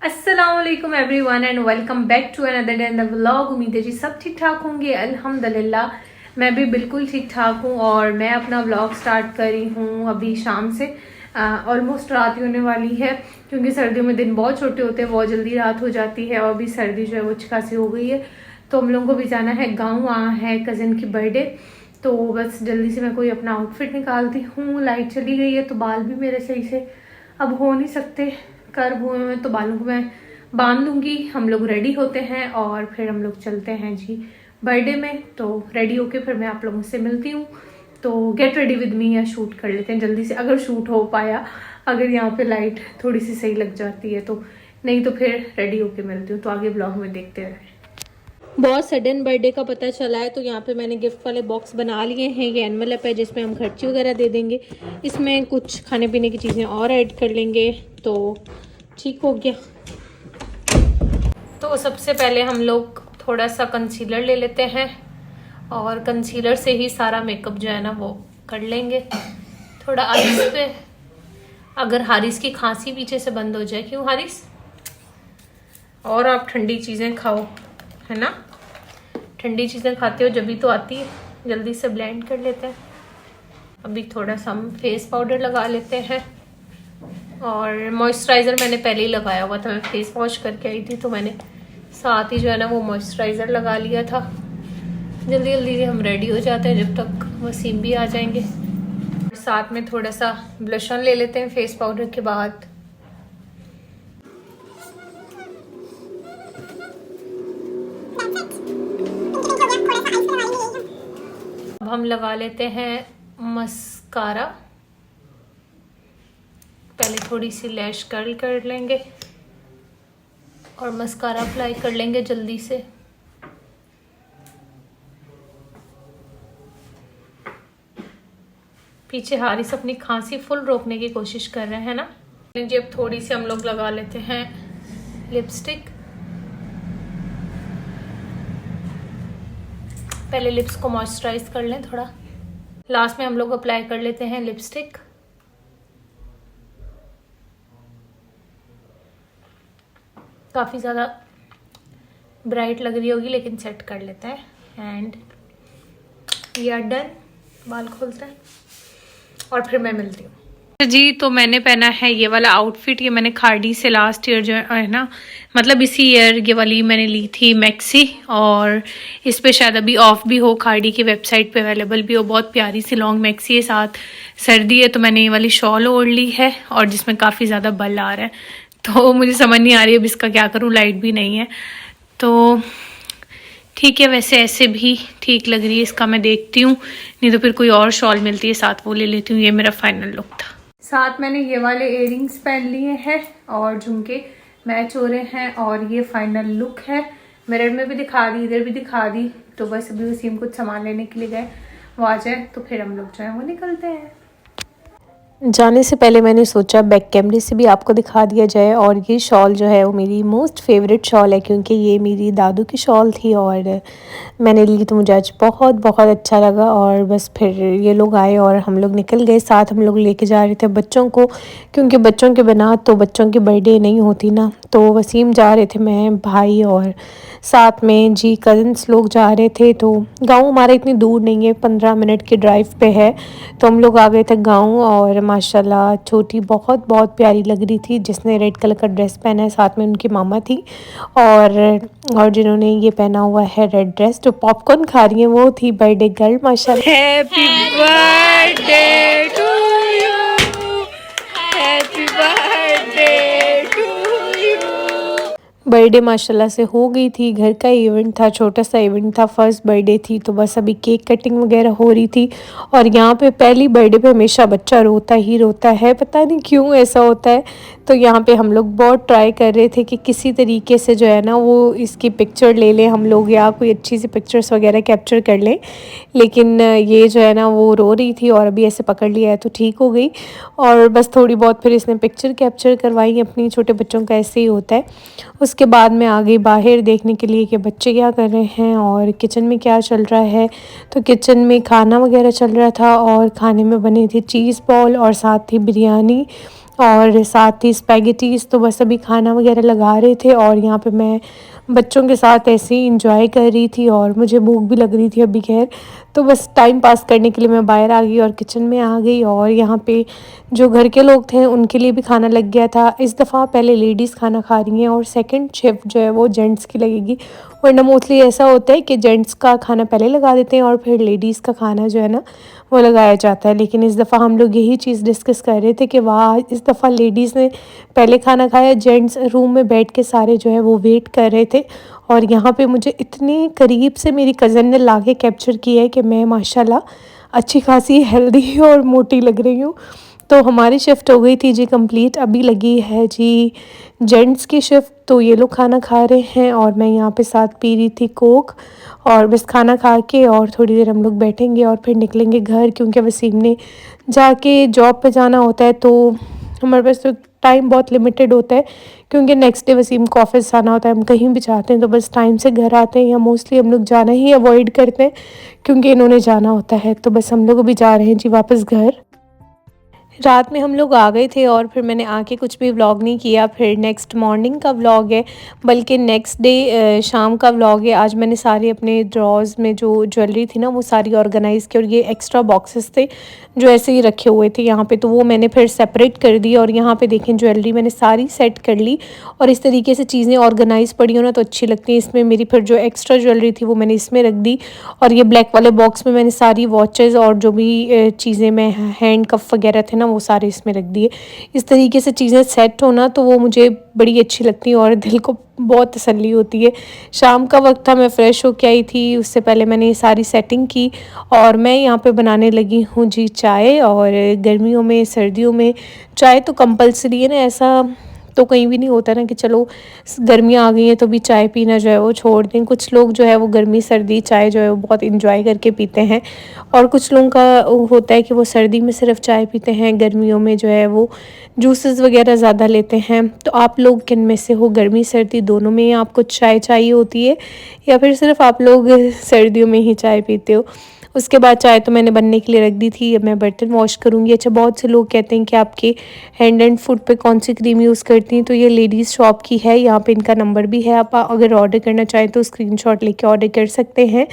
अस्सलामुअलैकुम everyone and welcome back to another day in the vlog. उम्मीद है जी सब ठीक ठाक होंगे। अल्हम्दुलिल्लाह मैं भी बिल्कुल ठीक ठाक हूँ और मैं अपना व्लॉग स्टार्ट कर रही हूँ अभी शाम से। ऑलमोस्ट रात ही होने वाली है क्योंकि सर्दियों में दिन बहुत छोटे होते हैं, बहुत जल्दी रात हो जाती है और अभी सर्दी जो है वो खासी हो गई है। तो हम लोगों को भी जाना है गाँव, वहाँ है कज़न की बर्थडे। तो बस जल्दी से मैं कोई अपना आउटफिट निकालती हूँ। लाइट चली गई है तो बाल भी मेरे सही से अब हो नहीं सकते, कर्व हुए हैं, तो बालों को मैं बांध लूँगी। हम लोग रेडी होते हैं और फिर हम लोग चलते हैं जी बर्थडे में। तो रेडी होके फिर मैं आप लोगों से मिलती हूँ। तो गेट रेडी विद मी या शूट कर लेते हैं जल्दी से, अगर शूट हो पाया, अगर यहाँ पे लाइट थोड़ी सी सही लग जाती है तो, नहीं तो फिर रेडी होके मिलती हूँ। तो आगे ब्लॉग में देखते रहें। बहुत सडन बर्थडे का पता चला है तो यहाँ पे मैंने गिफ्ट वाले बॉक्स बना लिए हैं। ये एनवेलप है जिसमें हम खर्ची वगैरह दे देंगे, इसमें कुछ खाने पीने की चीज़ें और ऐड कर लेंगे तो ठीक हो गया। तो सबसे पहले हम लोग थोड़ा सा कंसीलर ले लेते हैं और कंसीलर से ही सारा मेकअप जो है ना वो कर लेंगे। थोड़ा आइस पे, अगर हारिस की खांसी पीछे से बंद हो जाए। क्यों हारिस? और आप ठंडी चीज़ें खाओ, है ना? ठंडी चीज़ें खाते हो जब भी तो आती है। जल्दी से ब्लेंड कर लेते हैं। अभी थोड़ा सा हम फेस पाउडर लगा लेते हैं और मॉइस्चराइज़र मैंने पहले ही लगाया हुआ था। मैं फेस वॉश करके आई थी तो मैंने साथ ही जो है ना वो मॉइस्चराइज़र लगा लिया था। जल्दी जल्दी से हम रेडी हो जाते हैं जब तक वसीम भी आ जाएंगे। साथ में थोड़ा सा ब्लश ऑन ले लेते हैं फेस पाउडर के बाद। अब हम लगा लेते हैं मस्कारा। पहले थोड़ी सी लैश कर्ल कर लेंगे और मस्कारा अप्लाई कर लेंगे जल्दी से। पीछे हारिस अपनी खांसी फुल रोकने की कोशिश कर रहे हैं ना। जी अब थोड़ी सी हम लोग लगा लेते हैं लिपस्टिक। पहले लिप्स को मॉइस्चराइज कर लें थोड़ा, लास्ट में हम लोग अप्लाई कर लेते हैं लिपस्टिक। काफ़ी ज़्यादा ब्राइट लग रही होगी लेकिन सेट कर लेते हैं एंड वी आर डन। बाल खोलते हैं और फिर मैं मिलती हूँ जी। तो मैंने पहना है ये वाला आउटफिट। ये मैंने खाड़ी से लास्ट ईयर जो है ना, मतलब इसी ईयर ये वाली मैंने ली थी मैक्सी, और इस पे शायद अभी ऑफ भी हो, खाड़ी की वेबसाइट पे अवेलेबल भी हो। बहुत प्यारी सी लॉन्ग मैक्सी है, साथ सर्दी है तो मैंने ये वाली शॉल ओढ़ ली है और जिसमें काफ़ी ज़्यादा बल आ रहा है। तो मुझे समझ नहीं आ रही है अब इसका क्या करूँ, लाइट भी नहीं है तो ठीक है। वैसे ऐसे भी ठीक लग रही है, इसका मैं देखती हूँ, नहीं तो फिर कोई और शॉल मिलती है साथ वो ले लेती हूँ। ये मेरा फाइनल लुक था। साथ मैंने ये वाले इयररिंग्स पहन लिए हैं और झुमके मैच हो रहे हैं और ये फाइनल लुक है। मिरर में भी दिखा दी, इधर भी दिखा दी। तो बस अभी वसीम कुछ सामान लेने के लिए गए, वो आ जाए तो फिर हम लोग जो है वो निकलते हैं। जाने से पहले मैंने सोचा बैक कैमरे से भी आपको दिखा दिया जाए। और ये शॉल जो है वो मेरी मोस्ट फेवरेट शॉल है क्योंकि ये मेरी दादू की शॉल थी और मैंने ली तो मुझे आज बहुत बहुत अच्छा लगा। और बस फिर ये लोग आए और हम लोग निकल गए। साथ हम लोग लेके जा रहे थे बच्चों को, क्योंकि बच्चों के बिना तो बच्चों की बर्थडे नहीं होती ना। तो वसीम जा रहे थे, मैं, भाई और साथ में जी कज़न्स लोग जा रहे थे। तो गांव हमारा इतनी दूर नहीं है, 15 मिनट की ड्राइव पे है। तो हम लोग आ गए थे गांव और माशाल्लाह छोटी बहुत बहुत प्यारी लग रही थी, जिसने रेड कलर का ड्रेस पहना है, साथ में उनकी मामा थी और जिन्होंने ये पहना हुआ है रेड ड्रेस, जो पॉपकॉर्न खा रही है वो थी बर्थडे गर्ल माशाल्लाह। Happy birthday to you, happy birthday to you. Birthday माशाल्लाह से हो गई थी। घर का इवेंट था, छोटा सा इवेंट था, फर्स्ट बर्थडे थी तो बस अभी केक कटिंग वगैरह हो रही थी। और यहाँ पे पहली बर्थडे पे हमेशा बच्चा रोता ही रोता है, पता नहीं क्यों ऐसा होता है। तो यहाँ पे हम लोग बहुत ट्राई कर रहे थे कि किसी तरीके से जो है ना वो इसकी पिक्चर ले लें हम लोग, या कोई अच्छी सी पिक्चर्स वगैरह कैप्चर कर लें। लेकिन ये जो है ना वो रो रही थी और अभी ऐसे पकड़ लिया है तो ठीक हो गई। और बस थोड़ी बहुत फिर इसने पिक्चर कैप्चर करवाई अपनी, छोटे बच्चों का ऐसे ही होता है। उसके बाद मैं आ गई बाहर देखने के लिए कि बच्चे क्या कर रहे हैं और किचन में क्या चल रहा है। तो किचन में खाना वगैरह चल रहा था और खाने में बनी थी चीज़ बॉल और साथ ही बिरयानी और साथ ही स्पैगेटीज़। तो बस अभी खाना वगैरह लगा रहे थे और यहाँ पे मैं बच्चों के साथ ऐसे ही इंजॉय कर रही थी और मुझे भूख भी लग रही थी अभी खैर। तो बस टाइम पास करने के लिए मैं बाहर आ गई और किचन में आ गई और यहाँ पे जो घर के लोग थे उनके लिए भी खाना लग गया था। इस दफ़ा पहले लेडीज़ खाना खा रही हैं और सेकंड शिफ्ट जो है वो जेंट्स की लगेगी, वरना मोस्टली ऐसा होता है कि जेंट्स का खाना पहले लगा देते हैं और फिर लेडीज़ का खाना जो है ना वो लगाया जाता है। लेकिन इस दफ़ा हम लोग यही चीज़ डिस्कस कर रहे थे कि वाह, इस दफ़ा लेडीज़ ने पहले खाना खाया, जेंट्स रूम में बैठ के सारे जो है वो वेट कर रहे थे। और यहाँ पे मुझे इतने करीब से मेरी कज़न ने ला के कैप्चर किया है कि मैं माशाल्लाह अच्छी खासी हेल्दी और मोटी लग रही हूँ। तो हमारी शिफ्ट हो गई थी जी कंप्लीट, अभी लगी है जी जेंट्स की शिफ्ट। तो ये लोग खाना खा रहे हैं और मैं यहाँ पे साथ पी रही थी कोक। और बस खाना खा के और थोड़ी देर हम लोग बैठेंगे और फिर निकलेंगे घर, क्योंकि वसीम ने जाके जॉब पे जाना होता है। तो हमारे पास तो टाइम बहुत लिमिटेड होता है, क्योंकि नेक्स्ट डे वसीम को ऑफिस जाना होता है। हम कहीं भी जाते हैं तो बस टाइम से घर आते हैं, या मोस्टली हम लोग जाना ही अवॉइड करते हैं क्योंकि इन्होंने जाना होता है। तो बस हम लोग अभी जा रहे हैं जी वापस घर। रात में हम लोग आ गए थे और फिर मैंने आके कुछ भी व्लॉग नहीं किया। फिर नेक्स्ट मॉर्निंग का व्लॉग है, बल्कि नेक्स्ट डे शाम का व्लॉग है। आज मैंने सारे अपने ड्रॉर्स में जो ज्वेलरी थी ना वो सारी ऑर्गेनाइज़ की, और ये एक्स्ट्रा बॉक्सेस थे जो ऐसे ही रखे हुए थे यहाँ पे, तो वो मैंने फिर सेपरेट कर दी। और यहाँ पे देखें ज्वेलरी मैंने सारी सेट कर ली। और इस तरीके से चीज़ें ऑर्गेनाइज़ पड़ी हो ना तो अच्छी लगती हैं। इसमें मेरी फिर जो एक्स्ट्रा ज्वेलरी थी वो मैंने इसमें रख दी, और ये ब्लैक वाले बॉक्स में मैंने सारी वॉचेज़ और जो भी चीज़ें मैं हैंड कफ वगैरह थे ना वो सारे इसमें रख दिए। इस तरीके से चीज़ें सेट होना तो वो मुझे बड़ी अच्छी लगती हैं और दिल को बहुत तसल्ली होती है। शाम का वक्त था, मैं फ़्रेश होके आई थी, उससे पहले मैंने ये सारी सेटिंग की और मैं यहाँ पे बनाने लगी हूँ जी चाय। और गर्मियों में सर्दियों में चाय तो कंपल्सरी है ना, ऐसा तो कहीं भी नहीं होता ना कि चलो गर्मियाँ आ गई हैं तो भी चाय पीना जो है वो छोड़ दें। कुछ लोग जो है वो गर्मी सर्दी चाय जो है वो बहुत इंजॉय करके पीते हैं, और कुछ लोगों का होता है कि वो सर्दी में सिर्फ चाय पीते हैं, गर्मियों में जो है वो जूसेस वगैरह ज़्यादा लेते हैं। तो आप लोग किन में से हो, गर्मी सर्दी दोनों में आपको चाय चाहिए होती है, या फिर सिर्फ आप लोग सर्दियों में ही चाय पीते हो? उसके बाद चाय तो मैंने बनने के लिए रख दी थी, अब मैं बर्तन वॉश करूँगी। अच्छा, बहुत से लोग कहते हैं कि आपके हैंड एंड फुट पे कौन सी क्रीम यूज़ करती हैं, तो ये लेडीज़ शॉप की है, यहाँ पे इनका नंबर भी है। आप अगर ऑर्डर करना चाहें तो स्क्रीनशॉट लेके ऑर्डर कर सकते हैं।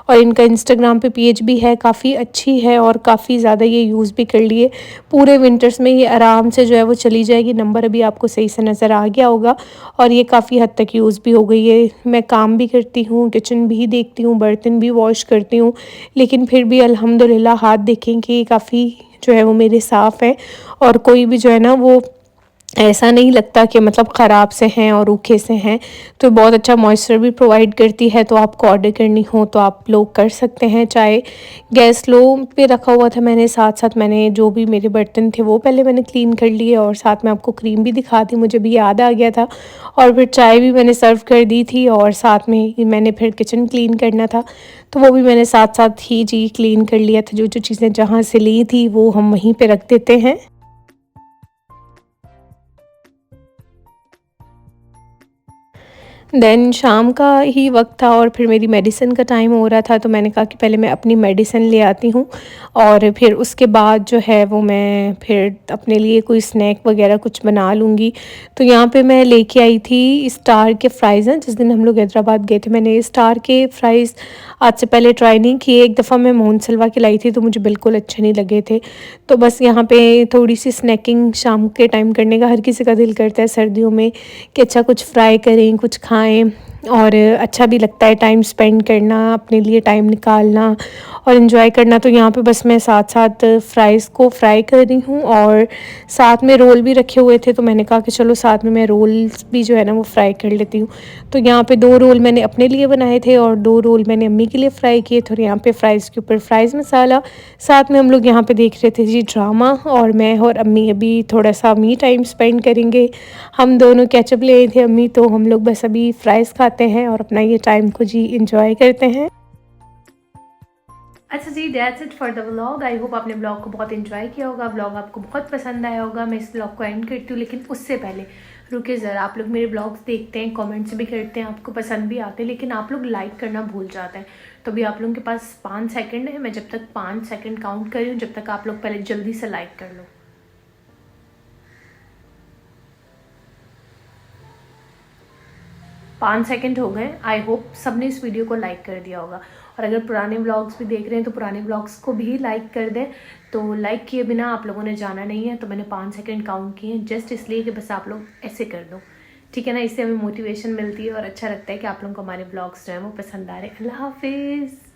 और इनका इंस्टाग्राम पे पेज भी है, काफ़ी अच्छी है और काफ़ी ज़्यादा ये यूज़ भी कर लिए। पूरे विंटर्स में ये आराम से जो है वो चली जाएगी। नंबर अभी आपको सही से नज़र आ गया होगा, और ये काफ़ी हद तक यूज़ भी हो गई है। मैं काम भी करती हूँ, किचन भी देखती हूँ, बर्तन भी वॉश करती हूँ, लेकिन फिर भी अल्हम्दुलिल्लाह हाथ देखें कि काफ़ी जो है वो मेरे साफ़ हैं, और कोई भी जो है ना वो ऐसा नहीं लगता कि मतलब ख़राब से हैं और रूखे से हैं। तो बहुत अच्छा मॉइस्चर भी प्रोवाइड करती है। तो आपको ऑर्डर करनी हो तो आप लोग कर सकते हैं। चाय गैस लो पे रखा हुआ था मैंने, साथ साथ मैंने जो भी मेरे बर्तन थे वो पहले मैंने क्लीन कर लिए, और साथ में आपको क्रीम भी दिखा दी, मुझे भी याद आ गया था। और फिर चाय भी मैंने सर्व कर दी थी, और साथ में ही मैंने फिर किचन क्लीन करना था तो वो भी मैंने साथ साथ ही जी क्लीन कर लिया था। जो जो चीज़ें जहाँ से ली थी वो हम वहीं पे रख देते हैं। देन शाम का ही वक्त था और फिर मेरी मेडिसिन का टाइम हो रहा था, तो मैंने कहा कि पहले मैं अपनी मेडिसिन ले आती हूँ, और फिर उसके बाद जो है वो मैं फिर अपने लिए कोई स्नैक वगैरह कुछ बना लूँगी। तो यहाँ पे मैं लेके आई थी स्टार के फ़्राइज़ हैं, जिस दिन हम लोग हैदराबाद गए थे। मैंने स्टार के फ़्राइज़ आज से पहले ट्राई नहीं किए। एक दफ़ा मैं मोहन सलवा के लाई थी तो मुझे बिल्कुल अच्छे नहीं लगे थे। तो बस यहाँ पे थोड़ी सी स्नैकिंग शाम के टाइम करने का हर किसी का दिल करता है सर्दियों में कि अच्छा कुछ फ्राई करें, कुछ खाएं, और अच्छा भी लगता है टाइम स्पेंड करना, अपने लिए टाइम निकालना और इन्जॉय करना। तो यहाँ पे बस मैं साथ साथ फ़्राइज़ को फ्राई कर रही हूँ, और साथ में रोल भी रखे हुए थे तो मैंने कहा कि चलो साथ में मैं रोल्स भी जो है ना वो फ्राई कर लेती हूँ। तो यहाँ पे 2 रोल मैंने अपने लिए बनाए थे और 2 रोल मैंने अम्मी के लिए फ्राई किए थे। और यहाँ पे फ़्राइज़ के ऊपर फ़्राइज़ मसाला, साथ में हम लोग यहाँ पे देख रहे थे जी ड्रामा, और मैं और अम्मी अभी थोड़ा सा मी टाइम स्पेंड करेंगे। हम दोनों केचप ले आए थे अम्मी, तो हम लोग बस अभी फ़्राइज़ खाते हैं और अपना ये टाइम को जी इंजॉय करते हैं। अच्छा जी, that's it for the vlog. I hope आपने ब्लॉग को बहुत इन्जॉय किया होगा, ब्लॉग आपको बहुत पसंद आया होगा। मैं इस ब्लॉग को एंड करती हूँ, लेकिन उससे पहले रुके ज़रा। आप लोग मेरे ब्लॉग्स देखते हैं, कमेंट्स भी करते हैं, आपको पसंद भी आते हैं, लेकिन आप लोग लाइक करना भूल जाते हैं। तो अभी आप लोगों के पास 5 सेकंड है, मैं जब तक 5 सेकंड काउंट कर रही हूँ जब तक आप लोग पहले जल्दी से लाइक कर लो। 5 सेकंड हो गए। आई होप सबने इस वीडियो को लाइक कर दिया होगा, और अगर पुराने व्लॉग्स भी देख रहे हैं तो पुराने व्लॉग्स को भी लाइक कर दें। तो लाइक किए बिना आप लोगों ने जाना नहीं है, तो मैंने 5 सेकंड काउंट किए जस्ट इसलिए कि बस आप लोग ऐसे कर दो, ठीक है ना। इससे हमें मोटिवेशन मिलती है और अच्छा लगता है कि आप लोगों को हमारे व्लॉग्स जो हैं वो पसंद आ रहे हैं। अल्लाह हाफिज़।